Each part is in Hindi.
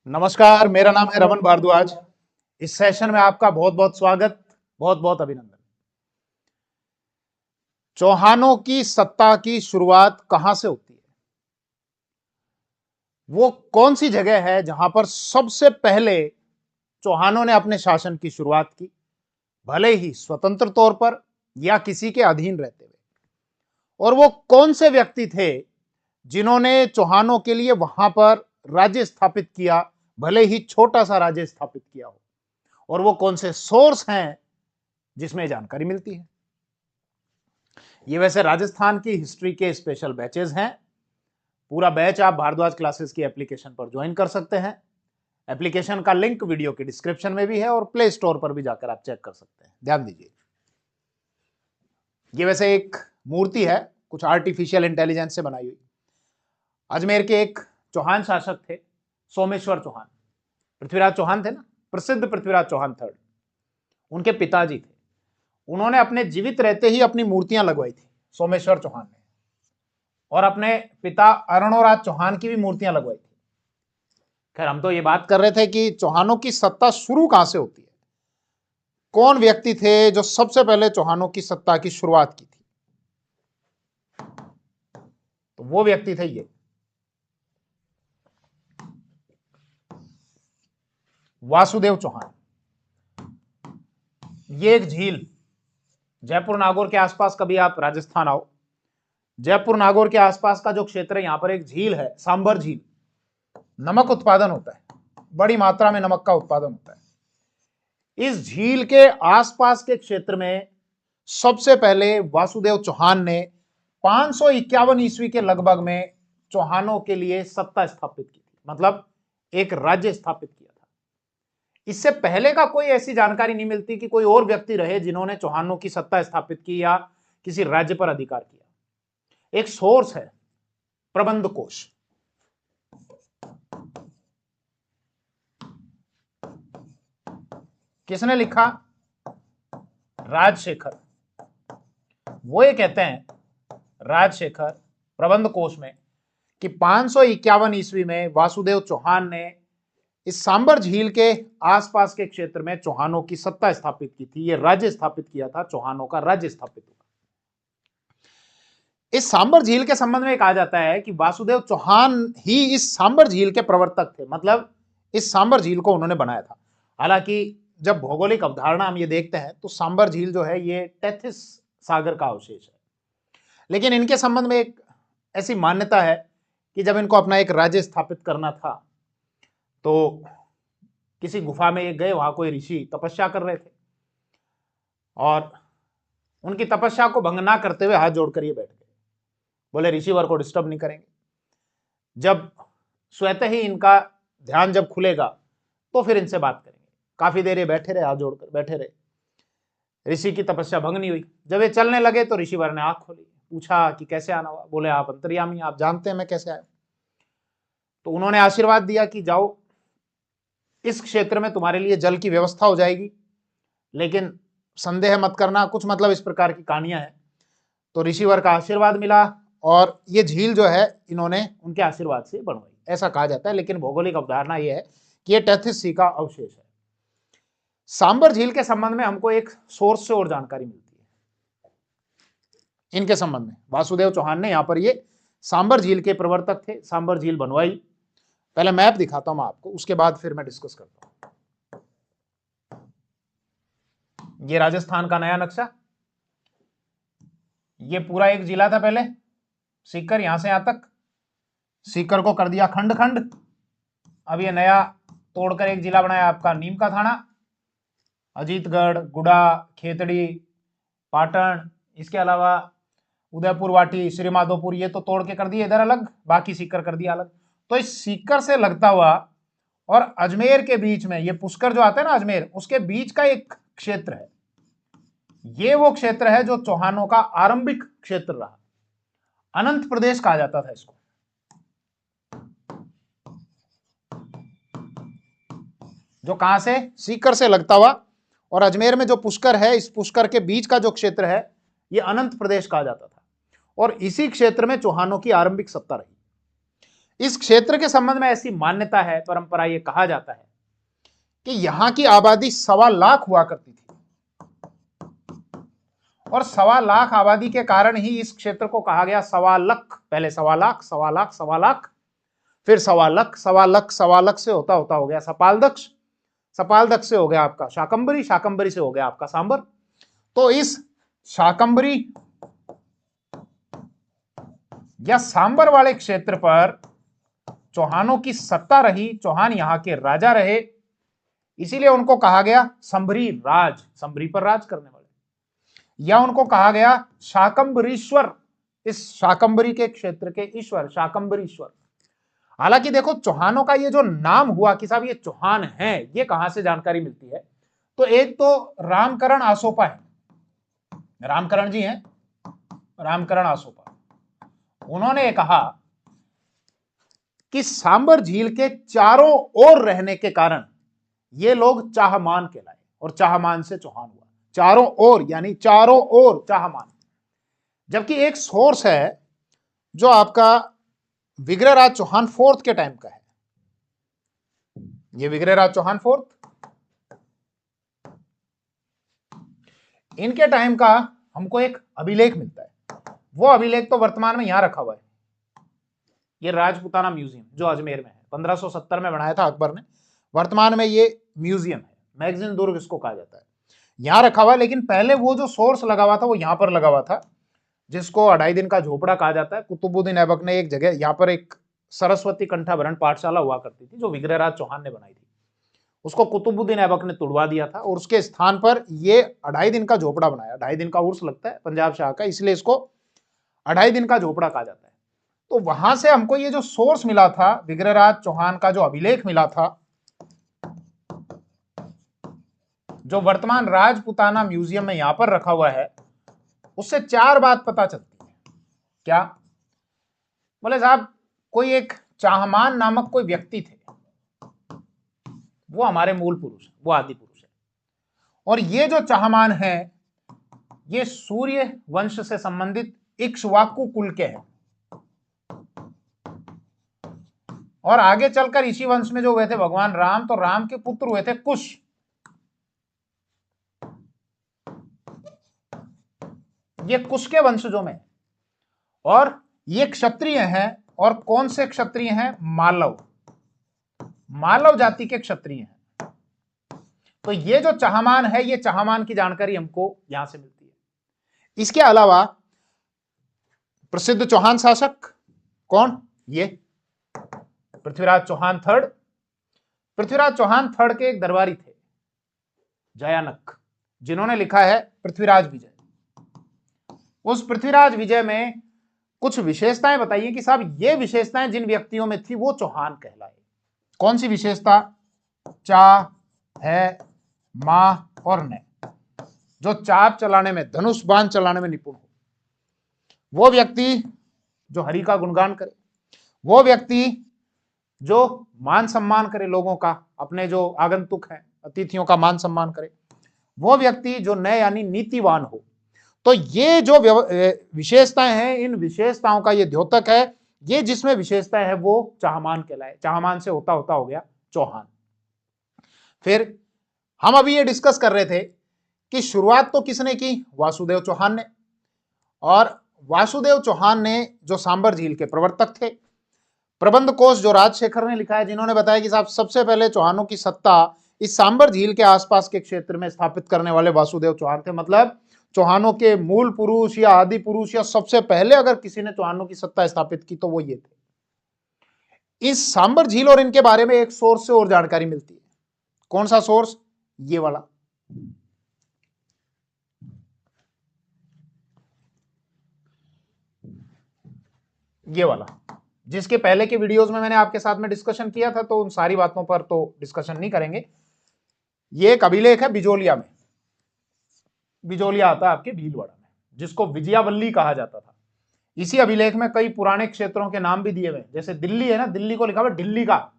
नमस्कार, मेरा नाम है रमन भारद्वाज। इस सेशन में आपका बहुत बहुत स्वागत, बहुत बहुत अभिनंदन। चौहानों की सत्ता की शुरुआत कहां से होती है? वो कौन सी जगह है जहां पर सबसे पहले चौहानों ने अपने शासन की शुरुआत की, भले ही स्वतंत्र तौर पर या किसी के अधीन रहते हुए? और वो कौन से व्यक्ति थे जिन्होंने चौहानों के लिए वहां पर राज्य स्थापित किया, भले ही छोटा सा राज्य स्थापित किया हो? और वो कौन से सोर्स हैं जिसमें जानकारी मिलती है? ये वैसे राजस्थान की हिस्ट्री के स्पेशल बैचेस हैं। पूरा बैच आप भारद्वाज क्लासेस की एप्लीकेशन पर ज्वाइन कर सकते हैं। एप्लीकेशन का लिंक वीडियो के डिस्क्रिप्शन में भी है और प्ले स्टोर पर भी जाकर आप चेक कर सकते हैं। ध्यान दीजिए, ये वैसे एक मूर्ति है, कुछ आर्टिफिशियल इंटेलिजेंस से बनाई हुई। अजमेर के एक चौहान शासक थे, सोमेश्वर चौहान। पृथ्वीराज चौहान थे ना, प्रसिद्ध पृथ्वीराज चौहान थर्ड, उनके पिताजी थे। उन्होंने अपने जीवित रहते ही अपनी मूर्तियां लगवाई थी, सोमेश्वर चौहान ने, और अपने पिता अरुणोराज चौहान की भी मूर्तियां लगवाई थी। खैर, हम तो ये बात कर रहे थे कि चौहानों की सत्ता शुरू कहां से होती है, कौन व्यक्ति थे जो सबसे पहले चौहानों की सत्ता की शुरुआत की थी? तो वो व्यक्ति थे ये वासुदेव चौहान। ये एक झील, जयपुर नागौर के आसपास, कभी आप राजस्थान आओ, जयपुर नागौर के आसपास का जो क्षेत्र है, यहां पर एक झील है, सांबर झील। नमक उत्पादन होता है, बड़ी मात्रा में नमक का उत्पादन होता है। इस झील के आसपास के क्षेत्र में सबसे पहले वासुदेव चौहान ने 551 ईस्वी के लगभग में चौहानों के लिए सत्ता स्थापित की थी, मतलब एक राज्य स्थापित किया था। इससे पहले का कोई ऐसी जानकारी नहीं मिलती कि कोई और व्यक्ति रहे जिन्होंने चौहानों की सत्ता स्थापित की या किसी राज्य पर अधिकार किया। एक सोर्स है प्रबंध कोश। किसने लिखा? राजशेखर। वो ये कहते हैं, राजशेखर, प्रबंध कोश में, कि 551 ईस्वी में वासुदेव चौहान ने इस सांबर झील के आसपास के क्षेत्र में चौहानों की सत्ता स्थापित की थी। ये राज्य स्थापित किया था, चौहानों का राज्य स्थापित हुआ। इस सांबर झील के संबंध में कहा जाता है कि वासुदेव चौहान ही इस सांबर झील के प्रवर्तक थे, मतलब इस सांबर झील को उन्होंने बनाया था। हालांकि जब भौगोलिक अवधारणा हम ये देखते हैं तो सांबर झील जो है ये टेथिस सागर का अवशेष है। लेकिन इनके संबंध में एक ऐसी मान्यता है कि जब इनको अपना एक राज्य स्थापित करना था तो किसी गुफा में ये गए, वहां कोई ऋषि तपस्या कर रहे थे और उनकी तपस्या को भंग ना करते हुए हाथ जोड़कर ये बैठ गए। बोले ऋषिवर को डिस्टर्ब नहीं करेंगे, जब स्वतः ही इनका ध्यान जब खुलेगा तो फिर इनसे बात करेंगे। काफी देर ये बैठे रहे, हाथ जोड़कर बैठे रहे। ऋषि की तपस्या भंग नहीं हुई। जब ये चलने लगे तो ऋषिवर ने आंख खोली, पूछा कि कैसे आना हुआ? बोले आप अंतर्यामी, आप जानते हैं मैं कैसे आया। तो उन्होंने आशीर्वाद दिया कि जाओ, इस क्षेत्र में तुम्हारे लिए जल की व्यवस्था हो जाएगी, लेकिन संदेह मत करना, कुछ मतलब इस प्रकार की कहानियां हैं। तो ऋषिवर का आशीर्वाद मिला और ये झील जो है इन्होंने उनके आशीर्वाद से बनवाई, ऐसा कहा जाता है। लेकिन भौगोलिक अवधारणा यह है कि यह टेथिस सी का अवशेष है। सांबर झील के संबंध में हमको एक सोर्स से और जानकारी मिलती है इनके संबंध में। वासुदेव चौहान ने यहां पर ये सांबर झील के प्रवर्तक थे, सांबर झील बनवाई। पहले मैप दिखाता हूं मैं आपको, उसके बाद फिर मैं डिस्कस करता हूं। ये राजस्थान का नया नक्शा, ये पूरा एक जिला था पहले, सीकर, यहां से यहां तक। सीकर को कर दिया खंड खंड, अब ये नया तोड़कर एक जिला बनाया आपका नीम का थाना, अजीतगढ़, गुडा, खेतड़ी, पाटन, इसके अलावा उदयपुर वाटी, श्री माधोपुर, ये तो तोड़ के कर दिए इधर अलग, बाकी सीकर कर दिया अलग। तो इस सीकर से लगता हुआ और अजमेर के बीच में, ये पुष्कर जो आता है ना अजमेर, उसके बीच का एक क्षेत्र है। ये वो क्षेत्र है जो चौहानों का आरंभिक क्षेत्र रहा। अनंत प्रदेश कहा जाता था इसको। जो कहां से? सीकर से लगता हुआ, और अजमेर में जो पुष्कर है, इस पुष्कर के बीच का जो क्षेत्र है ये अनंत प्रदेश कहा जाता था। और इसी क्षेत्र में चौहानों की आरंभिक सत्ता रही। इस क्षेत्र के संबंध में ऐसी मान्यता है, परंपरा, ये कहा जाता है कि यहां की आबादी 1.25 लाख हुआ करती थी, और 1.25 लाख आबादी के कारण ही इस क्षेत्र को कहा गया 1.25 लाख। पहले 1.25 लाख, 1.25 लाख, 1.25 लाख, फिर 1.25 लाख, 1.25 लाख, 1.25 लाख से होता होता हो गया सपालदक्ष, सपालदक्ष से हो गया आपका शाकंभरी, शाकंभरी से हो गया आपका सांबर। तो इस शाकंभरी या सांबर वाले क्षेत्र पर चौहानों की सत्ता रही, चौहान यहां के राजा रहे, इसीलिए उनको कहा गया संभरी राज, संभरी पर राज करने वाले, या उनको कहा गया शाकंभरीश्वर, इस शाकंभरी के क्षेत्र के ईश्वर, शाकंभरीश्वर। हालांकि देखो चौहानों का ये जो नाम हुआ कि साहब ये चौहान है, ये कहां से जानकारी मिलती है, तो एक तो रामकरण आसोपा है, रामकरण जी हैं, रामकरण आसोपा, उन्होंने कहा कि सांबर झील के चारों ओर रहने के कारण ये लोग चाहमान कहलाए, और चाहमान से चौहान हुआ। चारों ओर यानी चारों ओर चाहमान। जबकि एक सोर्स है जो आपका विग्रहराज चौहान फोर्थ के टाइम का है, ये विग्रहराज चौहान फोर्थ, इनके टाइम का हमको एक अभिलेख मिलता है। वो अभिलेख तो वर्तमान में यहां रखा हुआ है, ये राजपूताना म्यूजियम जो अजमेर में है, 1570 में बनाया था अकबर ने। वर्तमान में ये म्यूजियम है, मैगजीन दुर्ग इसको कहा जाता है, यहां रखा हुआ है। लेकिन पहले वो जो सोर्स लगा हुआ था वो यहां पर लगा हुआ था, जिसको 2.5 दिन का झोपड़ा कहा जाता है। कुतुबुद्दीन ऐबक ने एक जगह यहां पर एक सरस्वती कंठाभरण पाठशाला हुआ करती थी जो विग्रहराज चौहान ने बनाई थी, उसको कुतुबुद्दीन ऐबक ने तुड़वा दिया था, और उसके स्थान पर ये 2.5 दिन का झोपड़ा बनाया। 2.5 दिन का उर्स लगता है पंजाब शाह का, इसलिए इसको 2.5 दिन का झोपड़ा कहा जाता है। तो वहां से हमको ये जो सोर्स मिला था, विग्रहराज चौहान का जो अभिलेख मिला था, जो वर्तमान राजपूताना म्यूजियम में यहां पर रखा हुआ है, उससे 4 बात पता चलती है। क्या? बोले साहब कोई एक चाहमान नामक कोई व्यक्ति थे, वो हमारे मूल पुरुष, वो आदि पुरुष है, और ये जो चाहमान है ये सूर्य वंश से संबंधित इक्ष्वाकु कुल के हैं, और आगे चलकर इसी वंश में जो हुए थे भगवान राम, तो राम के पुत्र हुए थे कुश। ये कुश के वंशजों में, और ये क्षत्रिय हैं, और कौन से क्षत्रिय हैं? मालव, मालव जाति के क्षत्रिय हैं। तो ये जो चाहमान है, ये चाहमान की जानकारी हमको यहां से मिलती है। इसके अलावा प्रसिद्ध चौहान शासक कौन? ये पृथ्वीराज चौहान थर्ड। पृथ्वीराज चौहान थर्ड के एक दरबारी थे जयानक, जिन्होंने लिखा है पृथ्वीराज विजय। उस पृथ्वीराज विजय में कुछ विशेषताएं बताइए कि साहब ये विशेषताएं जिन व्यक्तियों में थी वो चौहान कहलाए। कौन सी विशेषता? चा, है, मा और ने। जो चाप चलाने में, धनुष बाण चलाने में निपुण हो, वो व्यक्ति जो हरि का गुणगान करे, वो व्यक्ति जो मान सम्मान करे लोगों का, अपने जो आगंतुक हैं अतिथियों का मान सम्मान करे, वो व्यक्ति जो नए यानी नीतिवान हो। तो ये जो विशेषताएं हैं, इन विशेषताओं का ये द्योतक है, ये जिसमें विशेषताएं है वो चाहमान कहलाए। चाहमान से होता होता हो गया चौहान। फिर हम अभी ये डिस्कस कर रहे थे कि शुरुआत तो किसने की? वासुदेव चौहान ने। और वासुदेव चौहान ने जो सांबर झील के प्रवर्तक थे, प्रबंध कोश जो राजशेखर ने लिखा है, जिन्होंने बताया कि साहब सबसे पहले चौहानों की सत्ता इस सांबर झील के आसपास के क्षेत्र में स्थापित करने वाले वासुदेव चौहान थे। मतलब चौहानों के मूल पुरुष या आदि पुरुष, या सबसे पहले अगर किसी ने चौहानों की सत्ता स्थापित की तो वो ये थे। इस सांबर झील और इनके बारे में एक सोर्स से और जानकारी मिलती है। कौन सा सोर्स? ये वाला, ये वाला, जिसके पहले के वीडियोस में मैंने आपके साथ में डिस्कशन किया था, तो उन सारी बातों पर तो डिस्कशन नहीं करेंगे। ये एक अभिलेख है बिजोलिया में, बिजोलिया आता है आपके भीलवाड़ा में, जिसको विजयावल्ली कहा जाता था। इसी अभिलेख में कई पुराने क्षेत्रों के नाम भी दिए हुए, जैसे दिल्ली है ना, दिल्ली को लिखा हुआ ढिल्ली का।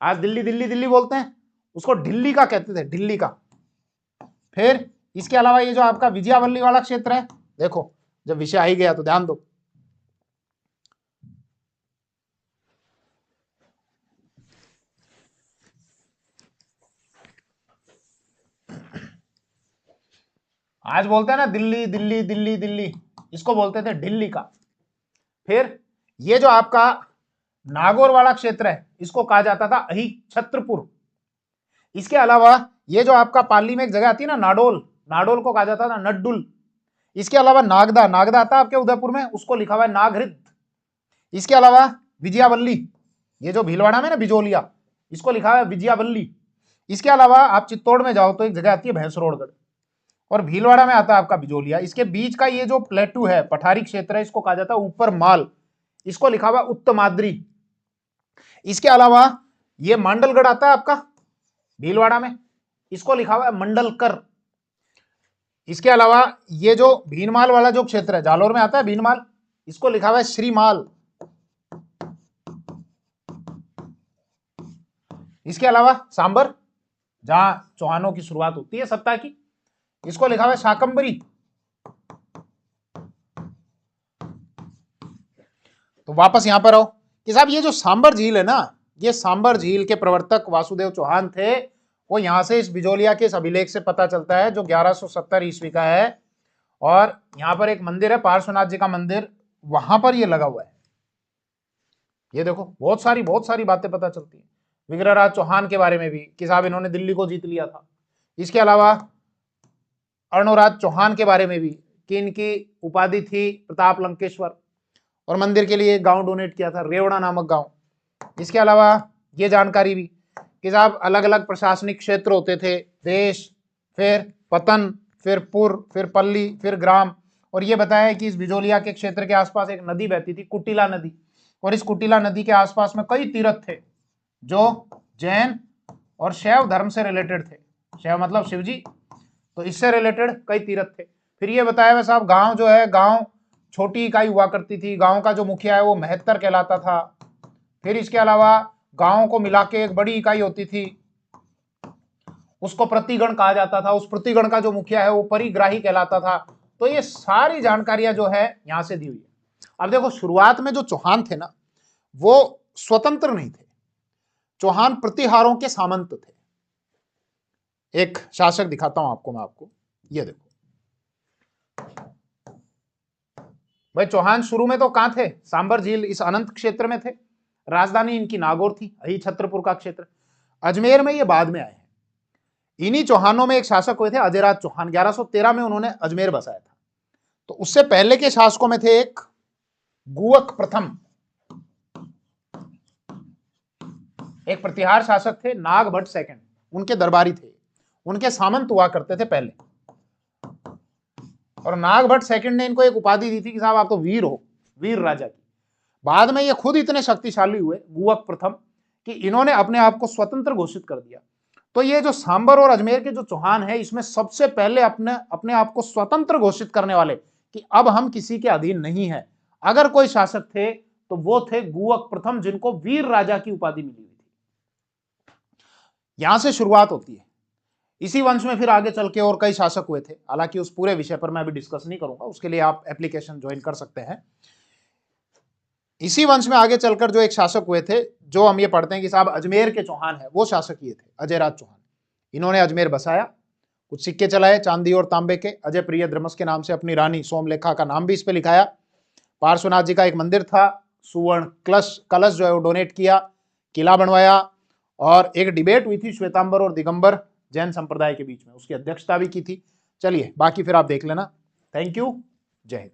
आज दिल्ली दिल्ली दिल्ली बोलते हैं, उसको ढिल्ली का कहते थे, ढिल्ली का। फिर इसके अलावा ये जो आपका विजयावल्ली वाला क्षेत्र है, देखो जब विषय आ ही गया तो ध्यान दो, आज बोलते हैं ना दिल्ली दिल्ली दिल्ली दिल्ली, इसको बोलते थे दिल्ली का। फिर ये जो आपका नागौर वाला क्षेत्र है इसको कहा जाता था अहिछत्रपुर। इसके अलावा ये जो आपका पाली में एक जगह आती है ना नाडोल, नाडोल को कहा जाता था नड्डुल। इसके अलावा नागदा, नागदा आता है आपके उदयपुर में, उसको लिखा हुआ है नागहृद। इसके अलावा विजयावल्ली, ये जो भीलवाड़ा में ना बिजोलिया, इसको लिखा हुआ है विजयावल्ली। इसके अलावा आप चित्तौड़ में जाओ तो एक जगह आती है भैंसरोड़गढ़, और भीलवाड़ा में आता है आपका बिजोलिया। इसके बीच का ये जो प्लेटू है, पठारी क्षेत्र है, इसको कहा जाता है ऊपर माल, इसको लिखा हुआ उत्तमाद्री। इसके अलावा ये मांडलगढ़ आता है आपका भीलवाड़ा में, इसको लिखा हुआ है मंडलकर। इसके अलावा ये जो भीनमाल वाला जो क्षेत्र है, जालोर में आता है भीनमाल, इसको लिखा हुआ है श्रीमाल। इसके अलावा सांबर, जहां चौहानों की शुरुआत होती है सत्ता की, इसको लिखा हुआ है शाकंबरी। तो वापस यहां पर आओ कि साहब ये जो सांबर झील है ना, ये सांबर झील के प्रवर्तक वासुदेव चौहान थे। वो यहां से इस बिजोलिया के इस अभिलेख से पता चलता है जो 1170 ईस्वी का है। और यहां पर एक मंदिर है पार्श्वनाथ जी का मंदिर, वहां पर ये लगा हुआ है। ये देखो बहुत सारी बातें पता चलती है विग्रहराज चौहान के बारे में भी कि साहब इन्होंने दिल्ली को जीत लिया था। इसके अलावा अर्णोराज चौहान के बारे में भी कि इनकी उपाधि थी प्रताप लंकेश्वर, और मंदिर के लिए एक गांव डोनेट किया था रेवड़ा नामक गांव। इसके अलावा ये जानकारी भी कि साहब अलग अलग प्रशासनिक क्षेत्र होते थे, देश, फिर पतन, फिर पुर, फिर पल्ली, फिर ग्राम। और ये बताया कि इस बिजोलिया के क्षेत्र के आसपास एक नदी बहती थी कुटिला नदी, और इस कुटिला नदी के आसपास में कई तीर्थ थे जो जैन और शैव धर्म से रिलेटेड थे। शैव मतलब शिव जी, तो इससे रिलेटेड कई तीर्थ थे। फिर ये बताया हुआ साहब गांव जो है, गांव छोटी इकाई हुआ करती थी, गांव का जो मुखिया है वो महत्तर कहलाता था। फिर इसके अलावा गांवों को मिला के एक बड़ी इकाई होती थी, उसको प्रतिगण कहा जाता था, उस प्रतिगण का जो मुखिया है वो परिग्राही कहलाता था। तो ये सारी जानकारियां जो है यहां से दी हुई है। अब देखो शुरुआत में जो चौहान थे ना वो स्वतंत्र नहीं थे, चौहान प्रतिहारों के सामंत थे। एक शासक दिखाता हूं आपको मैं, आपको ये देखो भाई, चौहान शुरू में तो कहां थे, सांबर झील इस अनंत क्षेत्र में थे। राजधानी इनकी नागौर थी, अहिछत्रपुर का क्षेत्र। अजमेर में ये बाद में आए हैं। इन्हीं चौहानों में एक शासक हुए थे अजयराज चौहान, 1113 में उन्होंने अजमेर बसाया था। तो उससे पहले के शासकों में थे एक गुवक प्रथम, एक प्रतिहार शासक थे नागभट्ट सेकंड, उनके दरबारी थे, उनके सामंत हुआ करते थे पहले। और नागभट्ट सेकंड ने इनको एक उपाधि दी थी कि साहब आप तो वीर हो, वीर राजा की। बाद में ये खुद इतने शक्तिशाली हुए गुवक प्रथम कि इन्होंने अपने आप को स्वतंत्र घोषित कर दिया। तो ये जो सांबर और अजमेर के जो चौहान है, इसमें सबसे पहले अपने आप को स्वतंत्र घोषित करने वाले कि अब हम किसी के अधीन नहीं है, अगर कोई शासक थे तो वो थे गुवक प्रथम, जिनको वीर राजा की उपाधि मिली हुई थी। यहां से शुरुआत होती है। इसी वंश में फिर आगे चल के और कई शासक हुए थे, हालांकि उस पूरे विषय पर मैं अभी डिस्कस नहीं करूंगा, उसके लिए आप एप्लीकेशन ज्वाइन कर सकते हैं। इसी वंश में आगे चलकर जो एक शासक हुए थे, जो हम ये पढ़ते हैं कि साहब अजमेर के चौहान है, वो शासक ये थे अजयराज चौहान। इन्होंने अजमेर बसाया, कुछ सिक्के चलाए चांदी और तांबे के, अजय प्रिय द्रमस के नाम से अपनी रानी सोमलेखा का नाम भी इस पे लिखाया। पार्श्वनाथ जी का एक मंदिर था, सुवर्ण कलश जो है वो डोनेट किया, किला बनवाया, और एक डिबेट हुई थी श्वेतांबर और दिगंबर जैन संप्रदाय के बीच में, उसकी अध्यक्षता भी की थी। चलिए बाकी फिर आप देख लेना। थैंक यू, जय हिंद।